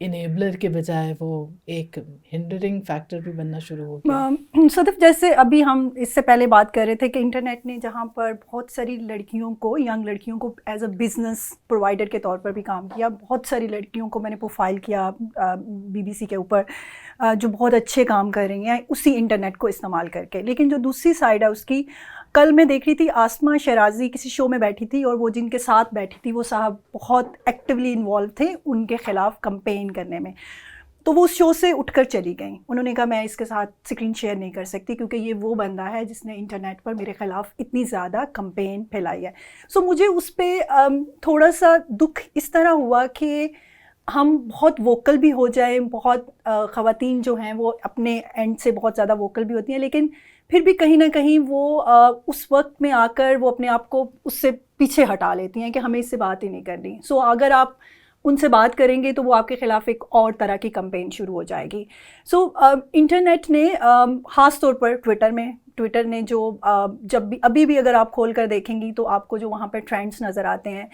Enabler کے بجائے وہ ایک ہنڈرنگ فیکٹر بھی بننا شروع ہو گیا؟ صدف، جیسے ابھی ہم اس سے پہلے بات کر رہے تھے کہ انٹرنیٹ نے جہاں پر بہت ساری لڑکیوں کو، ینگ لڑکیوں کو ایز اے بزنس پرووائڈر کے طور پر بھی کام کیا. بہت ساری لڑکیوں کو میں نے پروفائل کیا BBC کے اوپر جو بہت اچھے کام کر رہی ہیں اسی انٹرنیٹ کو استعمال کر کے. لیکن جو دوسری سائڈ ہے اس کی، کل میں دیکھ رہی تھی آسما شیرازی کسی شو میں بیٹھی تھی، اور وہ جن کے ساتھ بیٹھی تھی وہ صاحب بہت ایکٹیولی انوالو تھے ان کے خلاف کمپین کرنے میں. تو وہ اس شو سے اٹھ کر چلی گئیں. انہوں نے کہا میں اس کے ساتھ اسکرین شیئر نہیں کر سکتی کیونکہ یہ وہ بندہ ہے جس نے انٹرنیٹ پر میرے خلاف اتنی زیادہ کمپین پھیلائی ہے. سو مجھے اس پہ تھوڑا سا دکھ اس طرح ہوا کہ ہم بہت ووکل بھی ہو جائیں، بہت خواتین جو ہیں وہ اپنے اینڈ سے بہت زیادہ ووکل بھی ہوتی ہیں، لیکن پھر بھی کہیں نہ کہیں وہ اس وقت میں آ کر وہ اپنے آپ کو اس سے پیچھے ہٹا لیتی ہیں کہ ہمیں اس سے بات ہی نہیں کرنی. سو اگر آپ ان سے بات کریں گے تو وہ آپ کے خلاف ایک اور طرح کی کمپین شروع ہو جائے گی. سو انٹرنیٹ نے خاص طور پر ٹویٹر نے جو جب بھی ابھی بھی اگر آپ کھول کر دیکھیں گی تو آپ کو جو وہاں پہ ٹرینڈز نظر آتے ہیں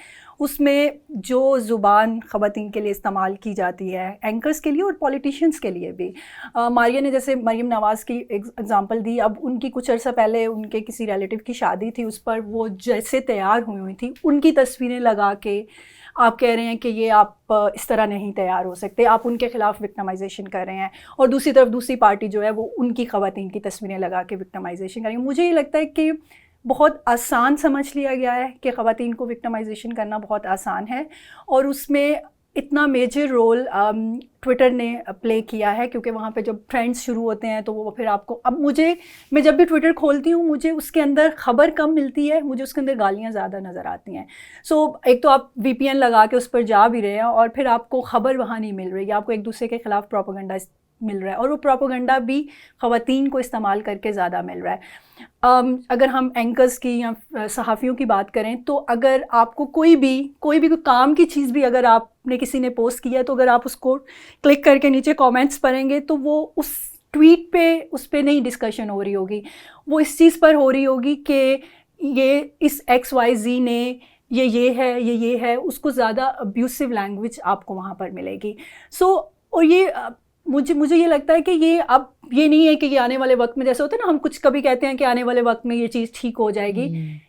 اس میں جو زبان خواتین کے لیے استعمال کی جاتی ہے، اینکرز کے لیے اور پولیٹیشینس کے لیے بھی. ماریہ نے جیسے مریم نواز کی اگزامپل دی. اب ان کی کچھ عرصہ پہلے ان کے کسی ریلیٹیو کی شادی تھی، اس پر وہ جیسے تیار ہوئی تھی ان کی تصویریں لگا کے آپ کہہ رہے ہیں کہ یہ آپ اس طرح نہیں تیار ہو سکتے، آپ ان کے خلاف وکٹمائزیشن کر رہے ہیں. اور دوسری طرف دوسری پارٹی جو ہے وہ ان کی خواتین کی تصویریں لگا کے وکٹمائزیشن کر رہی ہیں. مجھے یہ لگتا ہے کہ بہت آسان سمجھ لیا گیا ہے کہ خواتین کو وکٹمائزیشن کرنا بہت آسان ہے، اور اس میں اتنا میجر رول ٹویٹر نے پلے کیا ہے کیونکہ وہاں پہ جب ٹرینڈز شروع ہوتے ہیں تو وہ پھر آپ کو، اب میں جب بھی ٹویٹر کھولتی ہوں مجھے اس کے اندر خبر کم ملتی ہے، مجھے اس کے اندر گالیاں زیادہ نظر آتی ہیں. سو ایک تو آپ VPN لگا کے اس پر جا بھی رہے ہیں اور پھر آپ کو خبر وہاں نہیں مل رہی، آپ کو ایک دوسرے کے خلاف پروپیگنڈا مل رہا ہے، اور وہ پروپیگنڈا بھی خواتین کو استعمال کر کے زیادہ مل رہا ہے. اگر ہم اینکرز کی یا صحافیوں کی بات کریں تو اگر آپ کو کوئی بھی کام کی چیز بھی اگر آپ نے کسی نے پوسٹ کیا ہے تو اگر آپ اس کو کلک کر کے نیچے کامنٹس پڑھیں گے تو وہ اس ٹویٹ پہ اس پہ نہیں ڈسکشن ہو رہی ہوگی، وہ اس چیز پر ہو رہی ہوگی کہ یہ اس XYZ نے یہ ہے، اس کو زیادہ ابیوسو لینگویج آپ کو وہاں پر ملے گی. سو اور یہ مجھے یہ لگتا ہے کہ یہ اب یہ نہیں ہے کہ یہ آنے والے وقت میں، جیسے ہوتا ہے نا ہم کچھ کبھی کہتے ہیں کہ آنے والے وقت میں یہ چیز ٹھیک ہو جائے گی،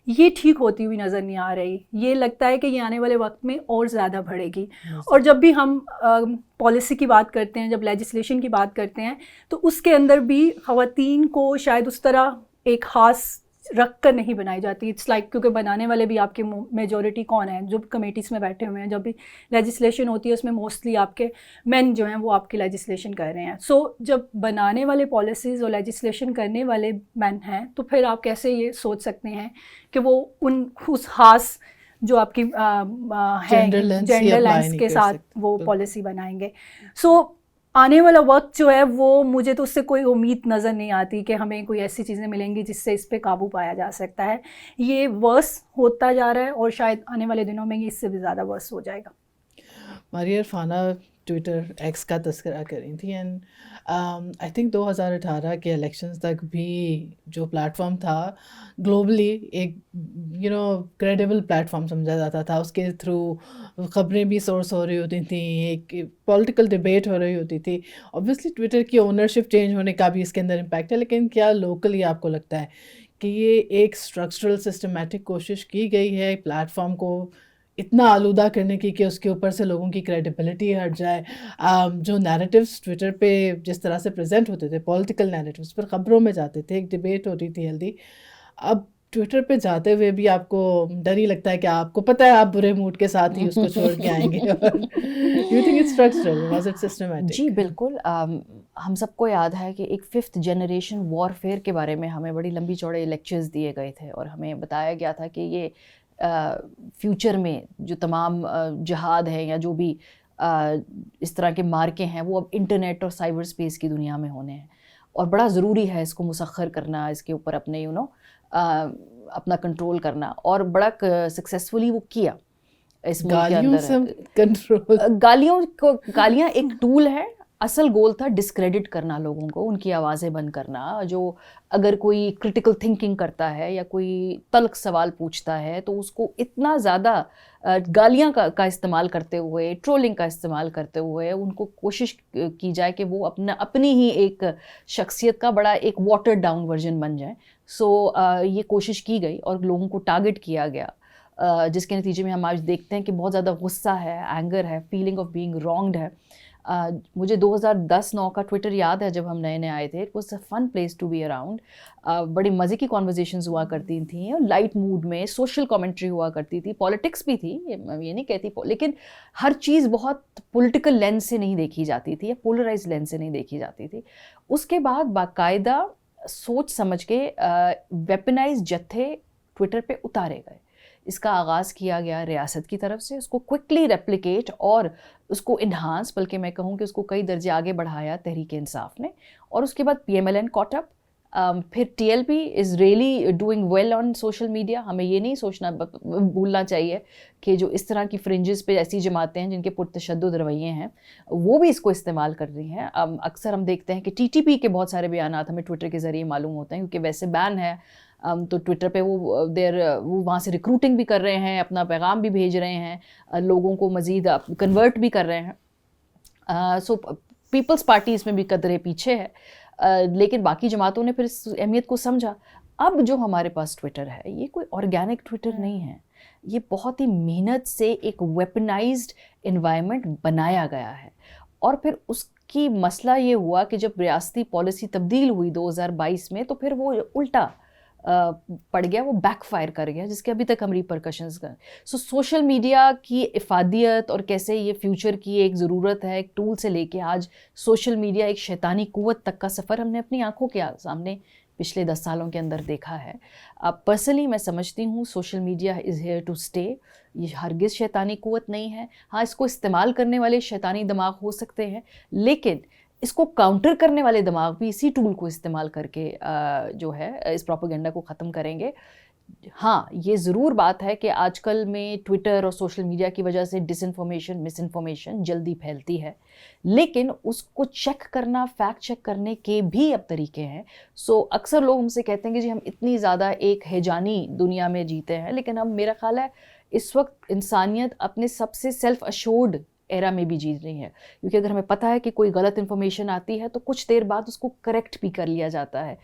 یہ ٹھیک ہوتی ہوئی نظر نہیں آ رہی. یہ لگتا ہے کہ یہ آنے والے وقت میں اور زیادہ بڑھے گی. اور جب بھی ہم پالیسی کی بات کرتے ہیں، جب لیجسلیشن کی بات کرتے ہیں تو اس کے اندر بھی خواتین کو شاید اس طرح ایک خاص رکھ کر نہیں بنائی جاتی. اٹس لائک کیونکہ بنانے والے بھی آپ کے میجورٹی کون ہیں جو کمیٹیز میں بیٹھے ہوئے ہیں، جب بھی لیجسلیشن ہوتی ہے اس میں موسٹلی آپ کے مین جو ہیں وہ آپ کی لیجسلیشن کر رہے ہیں. سو جب بنانے والے پالیسیز اور لیجسلیشن کرنے والے مین ہیں تو پھر آپ کیسے یہ سوچ سکتے ہیں کہ وہ اس خاص جو آپ کی جینڈر لینس کے ساتھ وہ پالیسی بنائیں گے. سو آنے والا وقت جو ہے وہ مجھے تو اس سے کوئی امید نظر نہیں آتی کہ ہمیں کوئی ایسی چیزیں ملیں گی جس سے اس پہ قابو پایا جا سکتا ہے. یہ ورس ہوتا جا رہا ہے اور شاید آنے والے دنوں میں یہ اس سے بھی زیادہ ورس ہو جائے گا. ماریہ عرفانہ ٹویٹر ایکس کا تذکرہ کر رہی تھیں، اینڈ آئی تھنک 2018 کے الیکشنز تک بھی جو پلیٹ فارم تھا گلوبلی ایک کریڈیبل پلیٹ فارم سمجھا جاتا تھا. اس کے تھرو خبریں بھی سورس ہو رہی ہوتی تھیں، ایک پولیٹیکل ڈبیٹ ہو رہی ہوتی تھی. اوبویسلی ٹویٹر کی اونرشپ چینج ہونے کا بھی اس کے اندر امپیکٹ ہے، لیکن کیا لوکلی آپ کو لگتا ہے کہ یہ ایک اسٹرکچرل سسٹمیٹک کوشش کی گئی ہے پلیٹ فارم کو اتنا آلودہ کرنے کی کہ اس کے اوپر سے لوگوں کی کریڈیبلٹی ہٹ جائے؟ جو نیریٹیوز ٹویٹر پہ جس طرح سے پریزنٹ ہوتے تھے، پولیٹیکل نیریٹیوز پر خبروں میں جاتے تھے، ایک ڈبیٹ ہوتی تھی ہیلدی، اب ٹویٹر پہ جاتے ہوئے بھی آپ کو ڈر ہی لگتا ہے کہ آپ کو پتہ ہے آپ برے موڈ کے ساتھ ہی اس کو چھوڑ کے آئیں گے. You think it's structural, was it systematic? جی بالکل. ہم سب کو یاد ہے کہ ایک 5th جنریشن وارفیئر کے بارے میں ہمیں بڑی لمبی چوڑے لیکچرز دیے گئے تھے اور ہمیں بتایا گیا تھا کہ یہ فیوچر میں جو تمام جہاد ہے یا جو بھی اس طرح کے مارکے ہیں وہ اب انٹرنیٹ اور سائبر اسپیس کی دنیا میں ہونے ہیں، اور بڑا ضروری ہے اس کو مسخر کرنا، اس کے اوپر اپنے اپنا کنٹرول کرنا، اور بڑا سکسیزفلی وہ کیا اس ملک کے اندر. گالیاں ایک ٹول ہے. اصل گول تھا ڈسکریڈٹ کرنا لوگوں کو, ان کی آوازیں بند کرنا. جو اگر کوئی کرٹیکل تھنکنگ کرتا ہے یا کوئی تلخ سوال پوچھتا ہے تو اس کو اتنا زیادہ گالیاں کا استعمال کرتے ہوئے, ٹرولنگ کا استعمال کرتے ہوئے ان کو کوشش کی جائے کہ وہ اپنی ہی ایک شخصیت کا بڑا ایک واٹر ڈاؤن ورژن بن جائیں. سو یہ کوشش کی گئی اور لوگوں کو ٹارگٹ کیا گیا, جس کے نتیجے میں ہم آج دیکھتے ہیں کہ بہت زیادہ غصہ ہے, اینگر ہے, فیلنگ آف بینگ رانگڈ ہے. مجھے 2010-9 کا ٹویٹر یاد ہے جب ہم نئے نئے آئے تھے. It was a fun place to be around. بڑی مزے کی کانورزیشنز ہوا کرتی تھیں, لائٹ موڈ میں سوشل کامنٹری ہوا کرتی تھی, پالیٹکس بھی تھی, یہ نہیں کہتی, لیکن ہر چیز بہت پولیٹیکل لینس سے نہیں دیکھی جاتی تھی یا پولرائز لینس سے نہیں دیکھی جاتی تھی. اس کے بعد باقاعدہ سوچ سمجھ کے ویپنائز جتھے ٹویٹر پہ اتارے گئے. اس کا آغاز کیا گیا ریاست کی طرف سے, اس کو کوئکلی ریپلیکیٹ اور اس کو انہانس, بلکہ میں کہوں کہ اس کو کئی درجے آگے بڑھایا تحریک انصاف نے. اور اس کے بعد PMLN کاٹ اپ, پھر TLP is really doing well on social media. ہمیں یہ نہیں بھولنا چاہیے کہ جو اس طرح کی فرنجز پہ ایسی جماعتیں ہیں جن کے پرتشدد رویے ہیں وہ بھی اس کو استعمال کر رہی ہیں. اکثر ہم دیکھتے ہیں کہ TTP کے بہت سارے بیانات ہمیں ٹویٹر کے ذریعے معلوم ہوتے ہیں, کیونکہ ویسے بین ہے تو ٹویٹر پہ وہ وہاں سے ریکروٹنگ بھی کر رہے ہیں, اپنا پیغام بھی بھیج رہے ہیں, لوگوں کو مزید کنورٹ بھی کر رہے ہیں. سو پیپلز پارٹی اس میں بھی قدرے پیچھے ہے, لیکن باقی جماعتوں نے پھر اس اہمیت کو سمجھا. اب جو ہمارے پاس ٹویٹر ہے یہ کوئی آرگینک ٹویٹر نہیں ہے, یہ بہت ہی محنت سے ایک ویپنائزڈ انوائرمنٹ بنایا گیا ہے. اور پھر اس کی مسئلہ یہ ہوا کہ جب ریاستی پالیسی تبدیل ہوئی 2022 میں تو پھر وہ الٹا پڑ گیا, وہ بیک فائر کر گیا, جس کے ابھی تک ہم ریپرکشنز کر. سو سوشل میڈیا کی افادیت اور کیسے یہ فیوچر کی ایک ضرورت ہے ایک ٹول سے لے کے آج سوشل میڈیا ایک شیطانی قوت تک کا سفر ہم نے اپنی آنکھوں کے سامنے پچھلے 10 سالوں کے اندر دیکھا ہے. پرسنلی میں سمجھتی ہوں social media is here to stay. یہ ہرگز شیطانی قوت نہیں ہے. ہاں, اس کو استعمال کرنے والے شیطانی دماغ ہو سکتے ہیں, لیکن اس کو کاؤنٹر کرنے والے دماغ بھی اسی ٹول کو استعمال کر کے جو ہے اس پروپیگنڈا کو ختم کریں گے. ہاں, یہ ضرور بات ہے کہ آج کل میں ٹویٹر اور سوشل میڈیا کی وجہ سے ڈس انفارمیشن, مس انفارمیشن جلدی پھیلتی ہے, لیکن اس کو چیک کرنا, فیکٹ چیک کرنے کے بھی اب طریقے ہیں. سو اکثر لوگ ہم سے کہتے ہیں کہ جی ہم اتنی زیادہ ایک ہیجانی دنیا میں جیتے ہیں, لیکن اب میرا خیال ہے اس وقت انسانیت اپنے سب سے سیلف اشورڈ ایرا میں بھی جیت رہی ہے, کیونکہ اگر ہمیں پتہ ہے کہ کوئی غلط انفارمیشن آتی ہے تو کچھ دیر بعد اس کو کریکٹ بھی کر لیا جاتا ہے.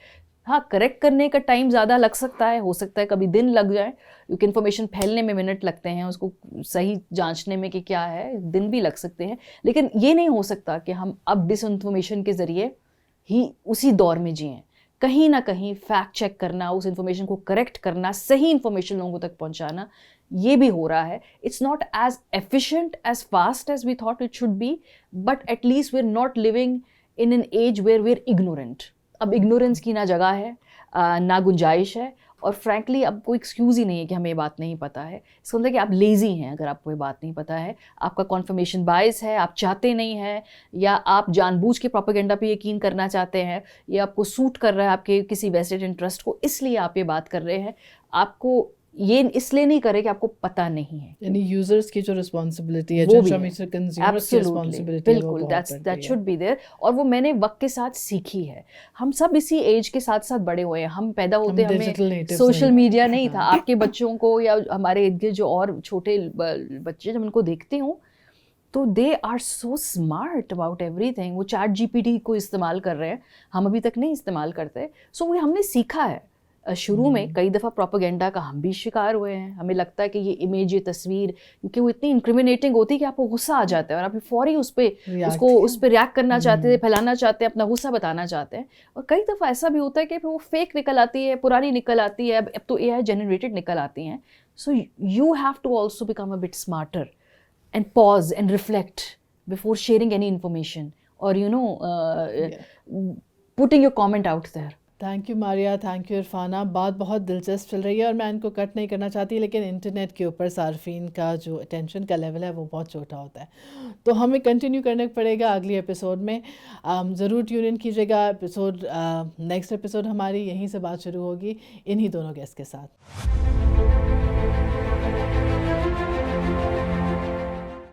ہاں, کریکٹ کرنے کا ٹائم زیادہ لگ سکتا ہے, ہو سکتا ہے کبھی دن لگ جائے, کیونکہ انفارمیشن پھیلنے میں منٹ لگتے ہیں, اس کو صحیح جانچنے میں کہ کیا ہے دن بھی لگ سکتے ہیں. لیکن یہ نہیں ہو سکتا کہ ہم اب ڈس انفارمیشن کے ذریعے ہی اسی دور میں جئیں. کہیں نہ کہیں فیکٹ چیک کرنا, اس انفارمیشن کو کریکٹ کرنا, صحیح انفارمیشن لوگوں تک پہنچانا, یہ بھی ہو رہا ہے. It's not as efficient, as fast as we thought it should be, but at least we are not living in an age where we are ignorant. اب اگنورنس کی نہ جگہ ہے, نہ گنجائش ہے, اور فرینکلی اب کوئی ایکسکیوز ہی نہیں ہے کہ ہمیں یہ بات نہیں پتہ ہے. اس کا مطلب کہ آپ لیزی ہیں اگر آپ کو یہ بات نہیں پتہ ہے, آپ کا کنفرمیشن بائس ہے, آپ چاہتے نہیں ہیں, یا آپ جان بوجھ کے پروپیگنڈا پہ یقین کرنا چاہتے ہیں, یا آپ کو سوٹ کر رہا ہے آپ کے کسی ویسٹڈ انٹرسٹ کو, اس لیے آپ یہ بات کر رہے ہیں. آپ کو یہ اس لیے نہیں کرے کہ آپ کو پتہ نہیں ہے. یعنی یوزرز کی جو رسپانسبلٹی ہے, کنزیومرز کی رسپانسبلٹی ہے, بالکل دیٹ شوڈ بی دیئر. اور وہ میں نے وقت کے ساتھ سیکھی ہے. ہم سب اسی ایج کے ساتھ ساتھ بڑے ہوئے ہیں. ہم پیدا ہوتے ہمیں سوشل میڈیا نہیں تھا. آپ کے بچوں کو یا ہمارے ارد گرد جو اور چھوٹے بچے جب ان کو دیکھتے ہوں تو they are so smart about everything. وہ ChatGPT کو استعمال کر رہے ہیں, ہم ابھی تک نہیں استعمال کرتے. سو وہ ہم نے سیکھا ہے. شروع میں کئی دفعہ پروپیگنڈا کا ہم بھی شکار ہوئے ہیں. ہمیں لگتا ہے کہ یہ امیج, یہ تصویر, کیونکہ وہ اتنی انکریمنیٹنگ ہوتی ہے کہ آپ کو غصہ آ جاتا ہے اور آپ فوری اس پہ ریئیکٹ کرنا چاہتے ہیں, پھیلانا چاہتے ہیں, اپنا غصہ بتانا چاہتے ہیں. اور کئی دفعہ ایسا بھی ہوتا ہے کہ وہ فیک نکل آتی ہے, پرانی نکل آتی ہے, اب تو AI جنریٹڈ نکل آتی ہیں. So you have to also become a bit smarter and pause and reflect before sharing any information, اور putting your comment out there. Thank you Maria, thank you Irfana. بات بہت دلچسپ چل رہی ہے اور میں ان کو کٹ نہیں کرنا چاہتی, لیکن انٹرنیٹ کے اوپر صارفین کا جو اٹینشن کا لیول ہے وہ بہت چھوٹا ہوتا ہے, تو ہمیں کنٹینیو کرنا پڑے گا اگلی ایپیسوڈ میں. ضرور ٹیون ان کیجیے گا. نیکسٹ ایپیسوڈ ہماری یہیں سے بات شروع ہوگی انہی دونوں گیسٹ کے ساتھ.